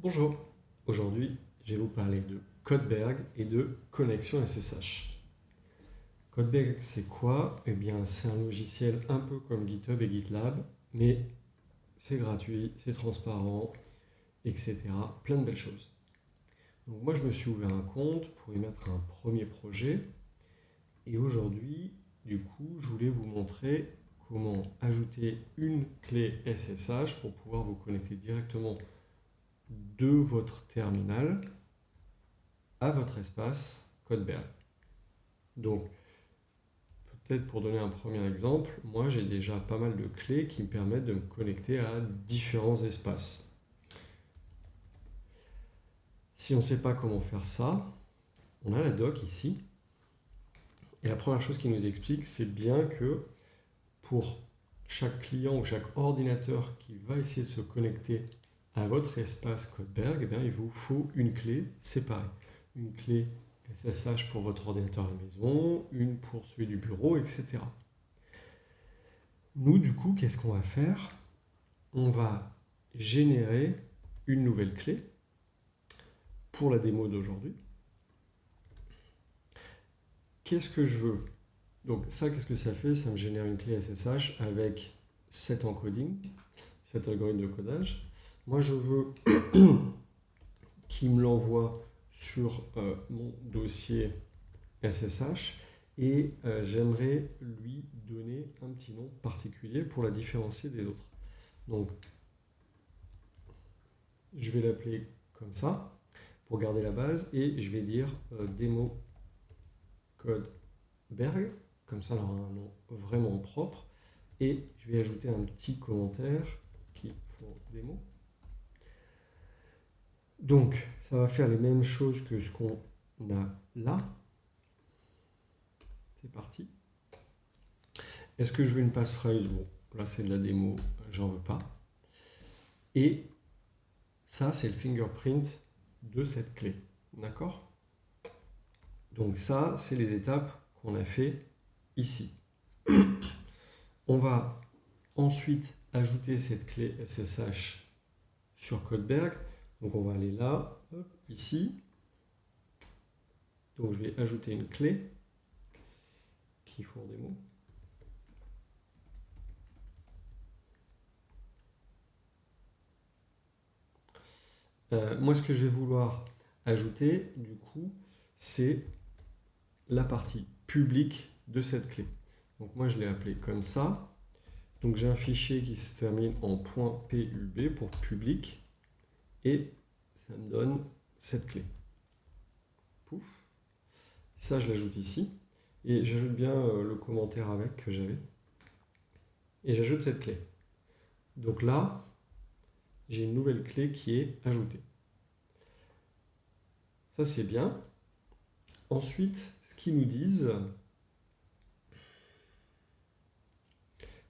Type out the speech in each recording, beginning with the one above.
Bonjour, aujourd'hui je vais vous parler de Codberg et de connexion SSH. Codberg c'est quoi? Eh bien c'est un logiciel un peu comme GitHub et GitLab, mais c'est gratuit, c'est transparent, etc. Plein de belles choses. Donc moi je me suis ouvert un compte pour y mettre un premier projet et aujourd'hui du coup je voulais vous montrer comment ajouter une clé SSH pour pouvoir vous connecter directement de votre terminal à votre espace Codberg. Donc, peut-être pour donner un premier exemple, moi j'ai déjà pas mal de clés qui me permettent de me connecter à différents espaces. Si on ne sait pas comment faire ça, on a la doc ici. Et la première chose qui nous explique, c'est bien que pour chaque client ou chaque ordinateur qui va essayer de se connecter à votre espace Codberg, eh bien, il vous faut une clé séparée. Une clé SSH pour votre ordinateur à la maison, une pour celui du bureau, etc. Nous, du coup, qu'est-ce qu'on va faire? On va générer une nouvelle clé pour la démo d'aujourd'hui. Qu'est-ce que je veux? Donc ça, qu'est-ce que ça fait? Ça me génère une clé SSH avec cet encoding, cet algorithme de codage. Moi, je veux qu'il me l'envoie sur mon dossier SSH et j'aimerais lui donner un petit nom particulier pour la différencier des autres. Donc, je vais l'appeler comme ça pour garder la base et je vais dire démo Codberg, comme ça elle aura un nom vraiment propre et je vais ajouter un petit commentaire qui faut démo. Donc, ça va faire les mêmes choses que ce qu'on a là. C'est parti. Est-ce que je veux une passphrase? Bon, là c'est de la démo, j'en veux pas. Et ça, c'est le fingerprint de cette clé. D'accord? Donc ça, c'est les étapes qu'on a fait ici. On va ensuite ajouter cette clé SSH sur Codberg. Donc on va aller là, hop, ici. Donc je vais ajouter une clé qui fourre des mots. Moi, ce que je vais vouloir ajouter, du coup, c'est la partie publique de cette clé. Donc moi, je l'ai appelé comme ça. Donc j'ai un fichier qui se termine en .pub pour public. Et ça me donne cette clé. Pouf. Ça, je l'ajoute ici. Et j'ajoute bien le commentaire avec que j'avais. Et j'ajoute cette clé. Donc là, j'ai une nouvelle clé qui est ajoutée. Ça, c'est bien. Ensuite, ce qu'ils nous disent,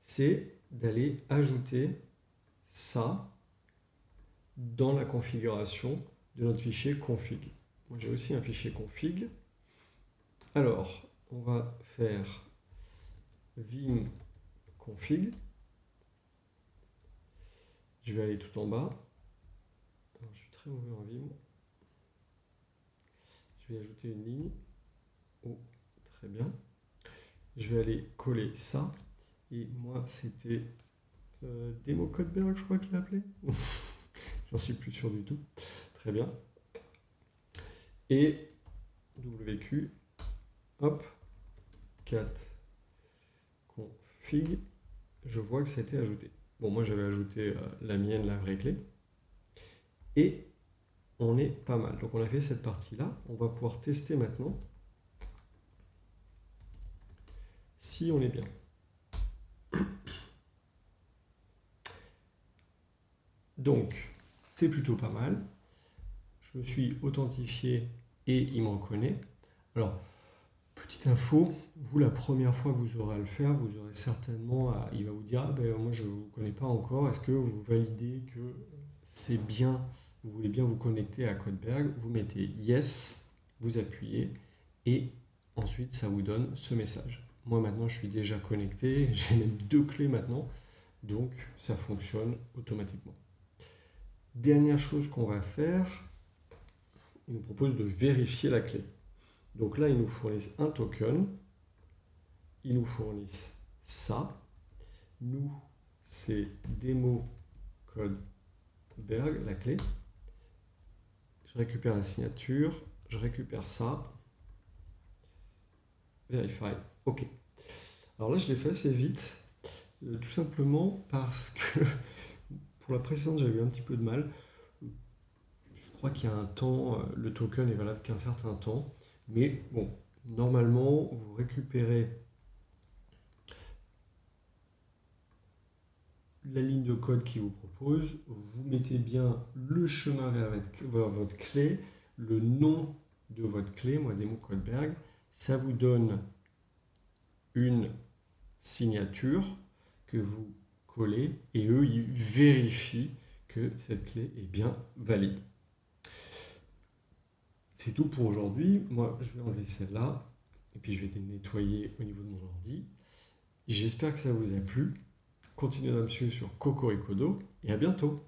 c'est d'aller ajouter ça dans la configuration de notre fichier config. Moi, j'ai aussi un fichier config. Alors, on va faire vim config. Je vais aller tout en bas. Alors, je suis très mauvais en vim. Je vais ajouter une ligne. Oh, très bien. Je vais aller coller ça. Et moi, c'était démo Codberg, je crois que je l'ai appelé. J'en suis plus sûr du tout. Très bien. Et WQ, hop, cat config, je vois que ça a été ajouté. Bon, moi j'avais ajouté la mienne, la vraie clé. Et on est pas mal. Donc on a fait cette partie-là. On va pouvoir tester maintenant si on est bien. Donc, c'est plutôt pas mal. Je me suis authentifié et il m'en connaît. Alors, petite info, vous, la première fois que vous aurez à le faire, vous aurez certainement, il va vous dire, ah, ben, moi je ne vous connais pas encore, est-ce que vous validez que c'est bien, vous voulez bien vous connecter à Codberg, vous mettez yes, vous appuyez, et ensuite ça vous donne ce message. Moi maintenant je suis déjà connecté, j'ai même 2 clés maintenant, donc ça fonctionne automatiquement. Dernière chose qu'on va faire, il nous propose de vérifier la clé. Donc là, ils nous fournissent un token, ils nous fournissent ça. Nous, c'est démo code Berg, la clé. Je récupère la signature, je récupère ça. Verify. OK. Alors là, je l'ai fait assez vite, tout simplement parce que pour la précédente, j'avais eu un petit peu de mal. Je crois qu'il y a un temps, le token est valable qu'un certain temps. Mais bon, normalement, vous récupérez la ligne de code qu'il vous propose, vous mettez bien le chemin vers votre clé, le nom de votre clé, moi démo Codeberg, ça vous donne une signature que vous collez et eux ils vérifient que cette clé est bien valide. C'est tout pour aujourd'hui. Moi je vais enlever celle-là et puis je vais nettoyer au niveau de mon ordi. J'espère que ça vous a plu. Continuez à me suivre sur Cocoricodo et à bientôt.